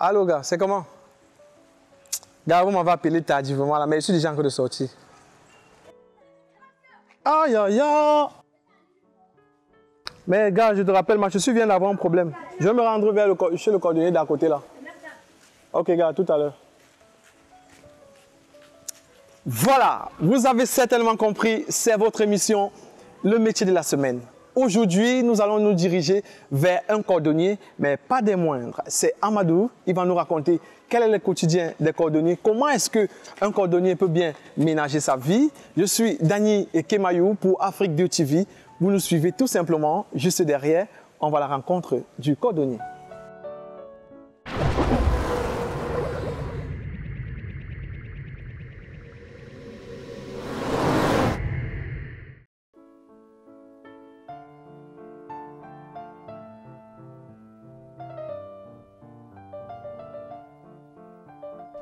Allô, gars, c'est comment? Gars, vous m'avez appelé tardivement là, mais je suis déjà en train de sortir. Aïe, aïe, aïe. Mais gars, je te rappelle, ma chaussure vient d'avoir un problème. Je vais me rendre chez le cordonnier d'à côté là. Ok, gars, tout à l'heure. Voilà, vous avez certainement compris, c'est votre émission, le métier de la semaine. Aujourd'hui, nous allons nous diriger vers un cordonnier, mais pas des moindres. C'est Amadou, il va nous raconter quel est le quotidien des cordonniers, comment est-ce qu'un cordonnier peut bien ménager sa vie. Je suis Dany Kemayou pour Afrique 2 TV. Vous nous suivez tout simplement, juste derrière, on va à la rencontre du cordonnier.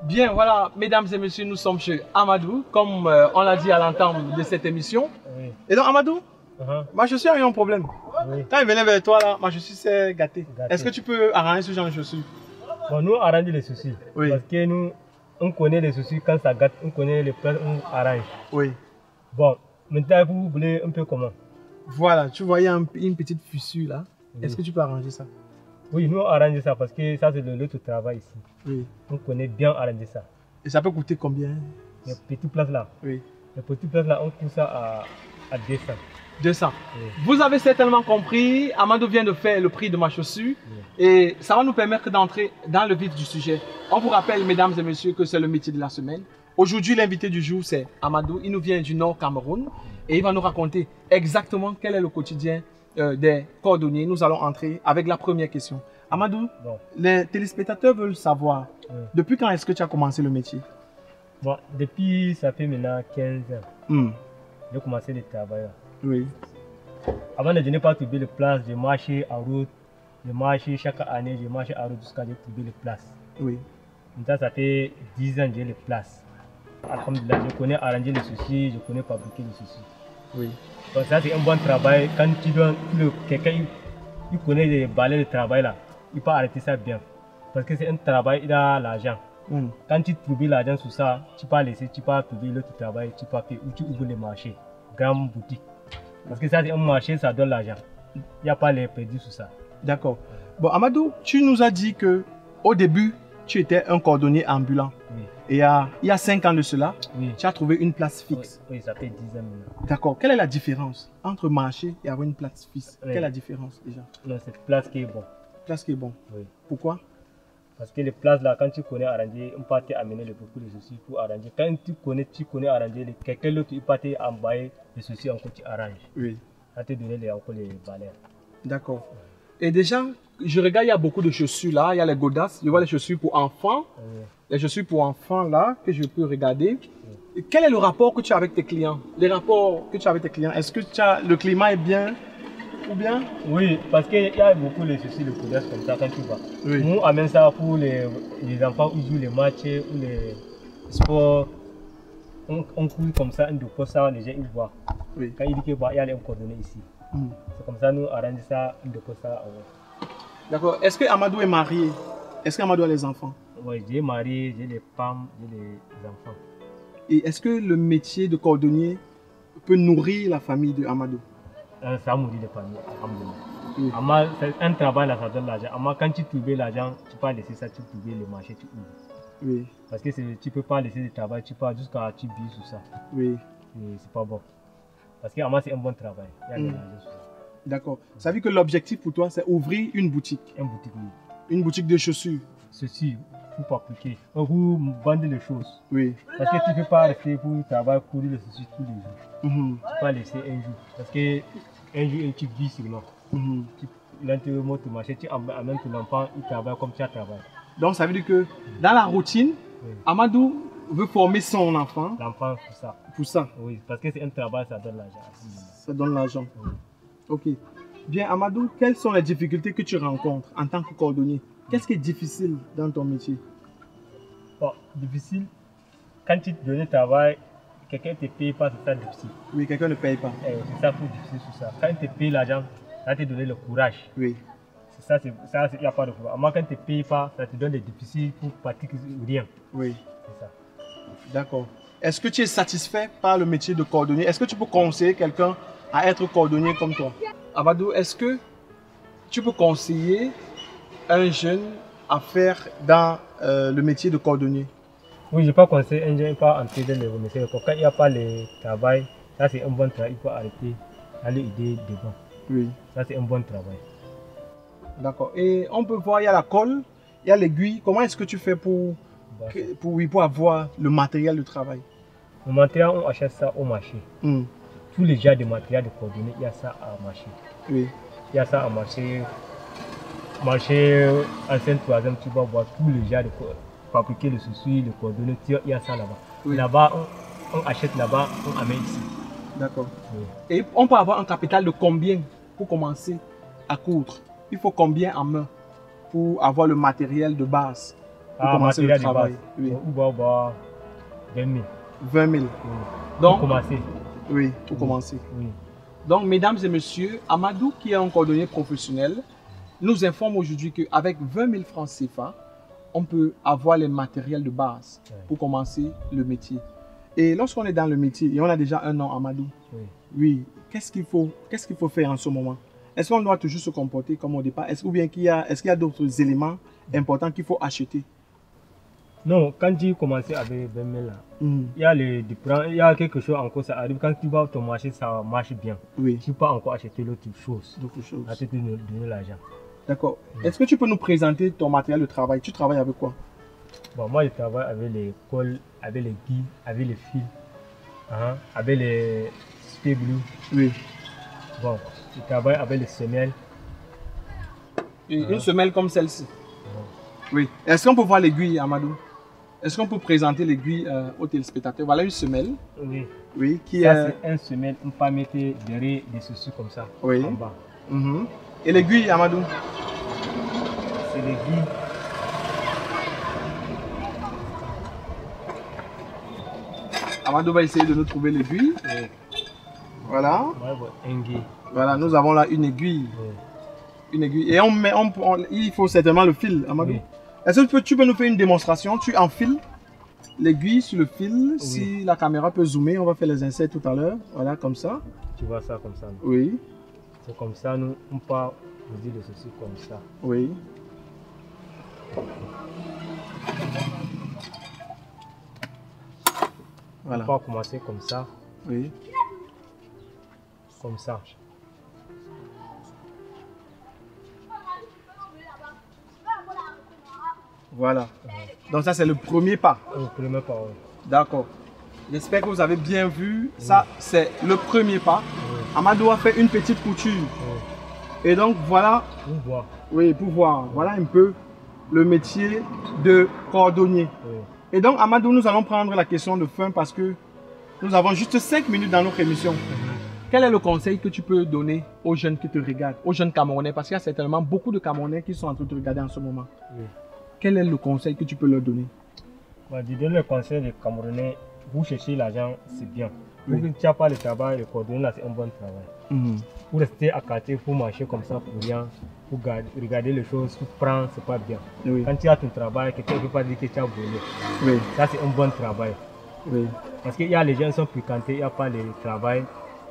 Bien, voilà, mesdames et messieurs, nous sommes chez Amadou, comme on l'a dit à l'entame de cette émission. Oui. Et donc, Amadou, ma chaussure a eu un problème. Oui. Quand il venait vers toi, là, ma chaussure s'est gâtée. Est-ce que tu peux arranger ce genre de chaussure? Bon, nous, on arrange les soucis. Oui. Parce que nous, on connaît les soucis quand ça gâte, on connaît les plans, on arrange. Oui. Bon, maintenant, vous voulez un peu comment? Voilà, tu voyais une petite fissure là. Oui. Est-ce que tu peux arranger ça? Oui, nous on arrange ça parce que ça c'est notre travail ici. Oui. On connaît bien arranger ça. Et ça peut coûter combien? Les petites places là. Oui. Les petites places là, on coûte ça à 200. 200. Oui. Vous avez certainement compris, Amadou vient de faire le prix de ma chaussure. Oui. Et ça va nous permettre d'entrer dans le vif du sujet. On vous rappelle, mesdames et messieurs, que c'est le métier de la semaine. Aujourd'hui, l'invité du jour, c'est Amadou. Il nous vient du Nord Cameroun. Et il va nous raconter exactement quel est le quotidien des cordonniers. Nous allons entrer avec la première question. Amadou, bon, les téléspectateurs veulent savoir, depuis quand est-ce que tu as commencé le métier? Bon, depuis, ça fait maintenant 15 ans. J'ai commencé le travail. Oui. Avant, je n'ai pas trouvé de place. J'ai marché en route. J'ai marché chaque année. J'ai marché en route jusqu'à j'ai trouvé les places. Oui. Maintenant, ça fait 10 ans que j'ai les places. Alhamdulillah, je connais arranger les soucis, je connais fabriquer les soucis. Oui. Donc ça c'est un bon travail. Quand tu dois, quelqu'un il connaît les balais de travail là, il peut arrêter ça bien. Parce que c'est un travail, il a l'argent. Quand tu trouves l'argent sur ça, tu peux laisser, tu peux trouver l'autre travail, tu peux faire où tu ouvres les marchés, grandes boutiques. Parce que ça c'est un marché, ça donne l'argent. Il n'y a pas les perdus sur ça. D'accord. Bon Amadou, tu nous as dit que au début, tu étais un cordonnier ambulant. Oui. Et il y a 5 ans de cela, oui, tu as trouvé une place fixe. Oui, ça fait 10 ans maintenant. D'accord. Quelle est la différence entre marcher et avoir une place fixe? Oui. Quelle est la différence déjà? Non, c'est la place qui est bon. Place qui est bon. Oui. Pourquoi? Parce que les places là, quand tu connais arranger, on peut t'amener beaucoup de soucis pour arranger. Quand tu connais arranger, quelqu'un d'autre il peut t'envoyer les soucis encore tu arranges. Oui. Ça te donne encore les balais. D'accord. Et déjà, je regarde, il y a beaucoup de chaussures là, il y a les godasses, je vois les chaussures pour enfants. Oui. Les chaussures pour enfants là, que je peux regarder. Oui. Quel est le rapport que tu as avec tes clients? Les rapports que tu as avec tes clients, est-ce que le climat est bien ou bien? Oui, parce qu'il y a beaucoup de soucis de godasses comme ça quand tu vas. Oui. Nous, on amène ça pour les enfants qui jouent les matchs ou les sports. On court comme ça, on dépose ça, les gens ils voient. Oui. Quand il dit qu'il y a les coordonnées ici. C'est comme ça, nous arrangeons ça, on dépose ça. D'accord. Est-ce que Amadou est marié? Est-ce qu'Amadou a les enfants? Oui, j'ai marié, j'ai des femmes, j'ai des enfants. Et est-ce que le métier de cordonnier peut nourrir la famille de Amadou? Ça nourrit les familles, alhamdoulilah. Oui. C'est un travail là, ça donne l'argent. Quand tu trouves l'argent, tu peux laisser ça, tu trouves le marché, tu ouvres. Oui. Parce que tu ne peux pas laisser le travail, tu peux jusqu'à tu billes sur ça. Oui. C'est pas bon. Parce que c'est un bon travail. Il y a de l'argent sur ça. D'accord. Ça veut dire que l'objectif pour toi, c'est ouvrir une boutique. Une boutique, oui. Une boutique de chaussures. Ceci, il faut appliquer. Pour vendre les choses. Oui. Parce que tu ne peux pas rester pour travailler, courir les chaussures tous les jours. Tu ne peux pas laisser un jour. Parce qu'un jour, tu vis sinon. Tu montes au marché, tu amènes ton enfant, il travaille comme tu as travaillé. Donc ça veut dire que dans la routine, oui, Amadou veut former son enfant. L'enfant pour ça. Pour ça. Oui, parce que c'est un travail, ça donne l'argent. Ça donne l'argent. Oui. Ok. Bien, Amadou, quelles sont les difficultés que tu rencontres en tant que cordonnier? Qu'est-ce qui est difficile dans ton métier? Bon, difficile. Quand tu te donnes le travail, quelqu'un ne te paye pas, c'est ça difficile. Oui, quelqu'un ne paye pas. C'est ça plus difficile sur ça. Quand il te paye l'argent, ça te donne le courage. Oui. Ça, il n'y a pas de problème. À moins quand tu ne payes pas, ça te donne des déficits pour partir ou rien. Oui. C'est ça. D'accord. Est-ce que tu es satisfait par le métier de cordonnier? Est-ce que tu peux conseiller quelqu'un à être cordonnier comme toi? Amadou, est-ce que tu peux conseiller un jeune à faire dans le métier de cordonnier? Oui, je peux conseiller un jeune pas entrer dans le métier. Quand il n'y a pas le travail, ça c'est un bon travail. Il faut arrêter, aller aider devant. Oui. Ça c'est un bon travail. D'accord. Et on peut voir, il y a la colle, il y a l'aiguille. Comment est-ce que tu fais pour avoir le matériel de travail? Le matériel, on achète ça au marché. Tous les genres de matériel de coordonnées, il y a ça à marché. Oui. Il y a ça à marché. Marché ancien troisième, tu vas voir tous les genres de fabriquer le souci, le coordonnées, il y a ça là-bas. Oui. Là-bas, on achète là-bas, on amène ici. D'accord. Oui. Et on peut avoir un capital de combien pour commencer à coudre? Il faut combien en main pour avoir le matériel de base pour commencer le travail? Oui. On va avoir 20 000. 20 000. Oui. Donc, pour commencer. Oui, pour commencer. Oui. Donc, mesdames et messieurs, Amadou, qui est un cordonnier professionnel, nous informe aujourd'hui qu'avec 20 000 francs CFA, on peut avoir les matériels de base pour commencer le métier. Et lorsqu'on est dans le métier, et on a déjà un an, Amadou, oui, qu'est-ce qu'il faut faire en ce moment? Est-ce qu'on doit toujours se comporter comme au départ? Est-ce qu'il y a d'autres éléments importants qu'il faut acheter? Non, quand tu commences avec 20 000, il y a quelque chose encore, ça arrive. Quand tu vas au ton marché, ça marche bien. Oui. Tu peux encore acheter l'autre chose. À te donner l'argent. D'accord. Est-ce que tu peux nous présenter ton matériel de travail? Tu travailles avec quoi? Bon, moi, je travaille avec les cols, avec les guides, avec les fils, avec les spéglous. Oui. Bon, je travaille avec les semelles. Une semelle comme celle-ci? Oui. Est-ce qu'on peut voir l'aiguille, Amadou? Est-ce qu'on peut présenter l'aiguille aux téléspectateurs? Voilà une semelle. Oui. Oui. Ça, c'est une semelle. On peut mettre derrière des soucis comme ça. Oui. En bas. Et l'aiguille, Amadou? C'est l'aiguille. Amadou va essayer de nous trouver l'aiguille. Oui. Voilà. Voilà, nous avons là une aiguille. Oui. Une aiguille. Et il faut certainement le fil, Amadou. Oui. Est-ce que tu peux nous faire une démonstration? Tu enfiles l'aiguille sur le fil. Oui. Si la caméra peut zoomer, on va faire les inserts tout à l'heure. Voilà, comme ça. Tu vois ça comme ça? Oui. C'est comme ça, nous, on peut vous dire ceci comme ça. Oui. Voilà. On peut commencer comme ça. Oui. Comme ça. Voilà. Donc ça c'est le premier pas. Le premier pas, oui. D'accord. J'espère que vous avez bien vu. Ça c'est le premier pas. Amadou a fait une petite couture. Et donc voilà. Pour voir. Oui, pour voir. Voilà un peu le métier de cordonnier. Et donc Amadou, nous allons prendre la question de fin parce que nous avons juste 5 minutes dans notre émission. Quel est le conseil que tu peux donner aux jeunes qui te regardent, aux jeunes Camerounais? Parce qu'il y a certainement beaucoup de Camerounais qui sont en train de te regarder en ce moment. Quel est le conseil que tu peux leur donner? Je donne le conseil des Camerounais, vous cherchez l'argent, c'est bien. Pour que tu n'as pas le travail, le coordonner là, c'est un bon travail. Pour rester à quartier, pour marcher comme ça pour rien, pour regarder les choses, pour prendre, c'est pas bien. Quand tu as ton travail, quelqu'un ne peut pas dire que tu as volé. Ça, c'est un bon travail. Parce qu'il y a les gens qui sont fréquentés, il n'y a pas le travail.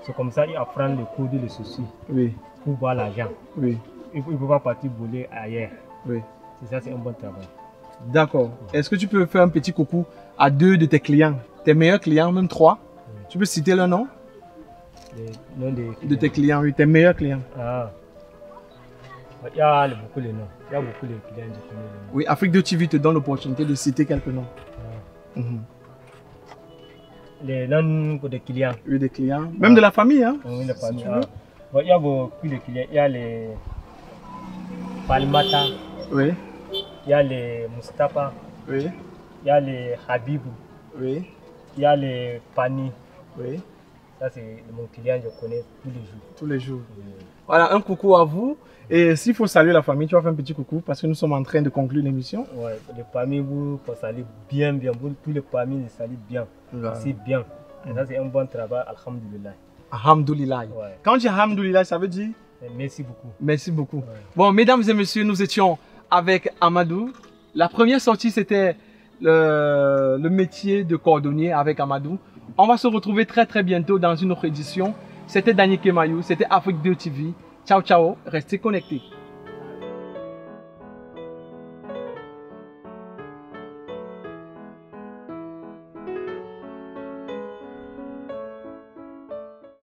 C'est comme ça qu'ils apprennent le cours de soucis pour voir l'argent. Il ne peut pas partir voler ailleurs. C'est ça, c'est un bon travail. D'accord. Est-ce que tu peux faire un petit coucou à 2 de tes clients, tes meilleurs clients, même 3? Tu peux citer le nom? Le nom de tes clients, oui, tes meilleurs clients. Il y a beaucoup de noms. Il y a beaucoup de clients. Oui, Afrique 2 TV te donne l'opportunité de citer quelques noms. Les noms des clients. Oui, des clients. Même de la famille, hein? Oui, de la famille. Il y a beaucoup de clients. Il y a les Palmata. Oui. Il y a les Mustapha. Oui. Il y a les Habibou. Oui. Il y a les Pani. Oui. Ça, c'est mon client, je connais tous les jours. Tous les jours. Voilà, un coucou à vous. Et s'il faut saluer la famille, tu vas faire un petit coucou parce que nous sommes en train de conclure l'émission. Oui, les familles, vous saluez bien. Tous les familles les saluent bien. C'est bien. Et ça, c'est un bon travail, alhamdoulilah. Alhamdoulilah. Quand tu dis alhamdoulilah, ça veut dire Merci beaucoup. Merci beaucoup. Ouais. Bon, mesdames et messieurs, nous étions avec Amadou. La première sortie, c'était le métier de cordonnier avec Amadou. On va se retrouver très bientôt dans une autre édition. C'était Daniel Kemayou, c'était Afrique 2 TV. Ciao, ciao, restez connectés.